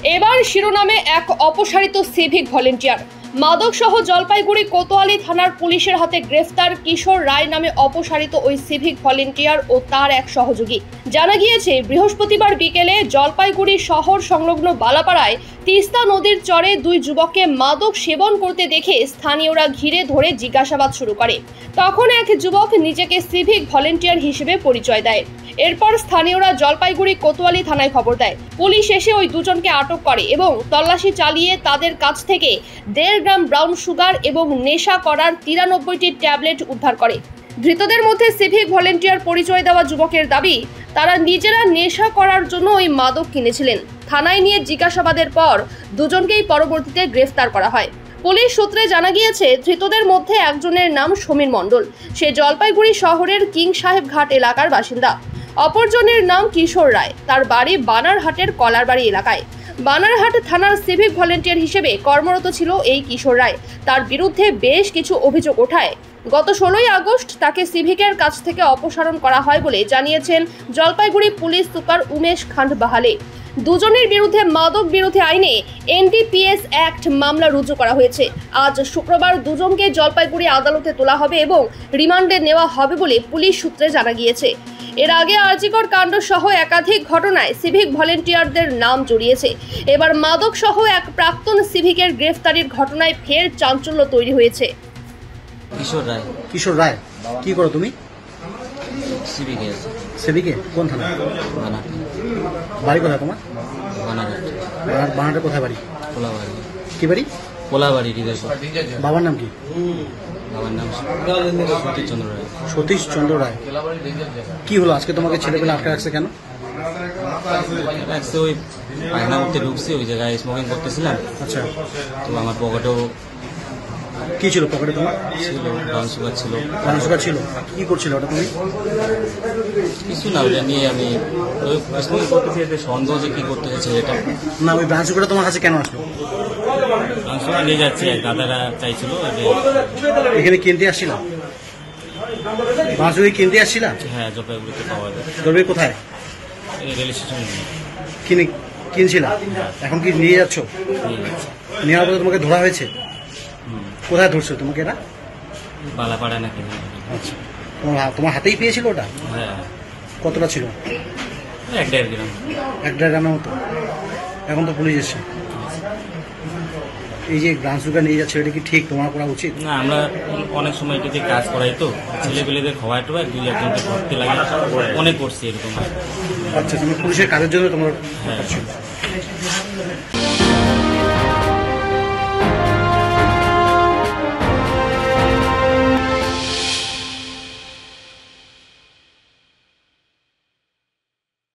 এবার শিরোনামে এক অপসারিত সিভিক ভলেন্টিয়ার। মাদক সহ জলপাইগুড়ি কোতোয়ালি থানার পুলিশের হাতে গ্রেফতার কিশোর রায় নামে অপসারিত ওই সিভিক ভলেন্টিয়ার ও তার এক সহযোগী। জানা গিয়েছে, বৃহস্পতিবার বিকেলে জলপাইগুড়ি শহর সংলগ্ন বালাপাড়ায় তিস্তা নদীর চরে দুই যুবককে মাদক সেবন করতে দেখে স্থানীয়রা ঘিরে ধরে জিজ্ঞাসাবাদ শুরু করে। তখন এক যুবক নিজেকে সিভিক ভলেন্টিয়ার হিসেবে পরিচয় দেয়। এরপর স্থানীয়রা জলপাইগুড়ি কোতোয়ালি থানায় খবর দেয়। পুলিশ এসে ওই দুজনকে আটক করে এবং তল্লাশি চালিয়ে তাদের কাছ থেকে 1.5 গ্রাম ব্রাউন সুগার এবং নেশা করার 93টি ট্যাবলেট উদ্ধার করে। ধৃতদের মধ্যে সিভিক ভলেন্টিয়ার পরিচয় দেওয়া যুবকের দাবি, তারা নিজেরা নেশা করার জন্য ওই মাদক কিনেছিলেন। থানায় নিয়ে জিজ্ঞাসাবাদের পর দুজনকেই পরবর্তীতে গ্রেফতার করা হয়। পুলিশ সূত্রে জানা গিয়েছে, ধৃতদের মধ্যে একজনের নাম সমীর মণ্ডল, সে জলপাইগুড়ি শহরের কিং সাহেব ঘাট এলাকার বাসিন্দা। অপরজনের নাম কিশোর রায়, তার বাড়ি বানারহাটের কলারবাড়ি এলাকায়। বানারহাট থানার সিভিক ভলেন্টিয়ার হিসেবে কর্মরত ছিল এই কিশোর রায়। তার বিরুদ্ধে বেশ কিছু অভিযোগ ওঠায় গত 16ই আগস্ট তাকে সিভিকের কাছ থেকে অপসারণ করা হয় বলে জানিয়েছেন জলপাইগুড়ি পুলিশ সুপার উমেশ খান্ড বাহালে। দুজনের বিরুদ্ধে মাদক বিরোধী আইনে NDPS অ্যাক্ট মামলা রুজু করা হয়েছে। আজ শুক্রবার দুজনকে জলপাইগুড়ি আদালতে তোলা হবে এবং রিমান্ডে নেওয়া হবে বলে পুলিশ সূত্রে জানা গিয়েছে। এর আগে আরজিকর কাণ্ড সহ একাধিক ঘটনায় সিভিক ভলেন্টিয়ারদের নাম জড়িয়েছে। এবার মাদক সহ এক প্রাক্তন সিভিকের গ্রেফতারির ঘটনায় ফের চাঞ্চল্য তৈরি হয়েছে। কিশোর রায়, কি করো তুমি? সিভিকে কোন থানা? বাড়ি কোথায় তোমার? বানারহাটে কোথায় বাড়ি? কি বাড়ি? কোলাবাড়ি। বাবার নাম কি? বাবার নাম সতীশচন্দ্র রায়। সতীশচন্দ্র রায়। কি হলো আজকে তোমাকে ছেলেপেলে আটকে রাখছে কেন? ওই পায়খানা করতে ঢুকছি, ওই জায়গায় স্মোকিং করতেছিলাম। আচ্ছা, তো আমার পকেটেও কি ছিল? পকেটে তোমার ছিল ব্রাউন সুগার ছিল। ব্রাউন সুগার ছিল। কি করছিল ওটা তুমি? কিছু না, ওটা নিয়ে আমি ওই স্মোকিং করতেছি, এতে সন্দেহ যে কি করতেছে ছেলেটা। না, ওই ব্রাউন সুগারটা তোমার কাছে কেন আসলো? ব্রাউন সুগার নিয়ে যাচ্ছে, দাদারা চাইছিল। এখানে কিনতে আসছিলাম? ব্রাউন সুগার কিনতে আসছিলাম? হ্যাঁ, জলপাইগুড়িতে পাওয়া যায়। জলপাইগুড়ি কোথায়? এই রেল স্টেশনে কিনছিলাম। এখন কি নিয়ে যাচ্ছ? নিয়ে যাচ্ছে। নেওয়ার পরে তোমাকে ধরা হয়েছে? কোথায় ধরছো তোমাকে এরা? বালাপাড়া নাকি? আচ্ছা, তোমার হাতেই পেয়েছিল ওটা? হ্যাঁ। কতটা ছিল? 1.5 গ্রাম। 1.5 গ্রামের মতো। এখন তো পুলিশ এসছে। এই যে ব্রাউন সুগার নিয়ে যাচ্ছে, এটা কি ঠিক? তোমার করা উচিত না? আমরা অনেক সময় এটাতে কাজ করাই, তো ছেলেপেলেদের খাওয়াই টোয়াই 2-1জনকে ধরতে লাগে, অনেক করছি এরকম। আচ্ছা, তুমি পুলিশের কাজের জন্য তোমার? হ্যাঁ।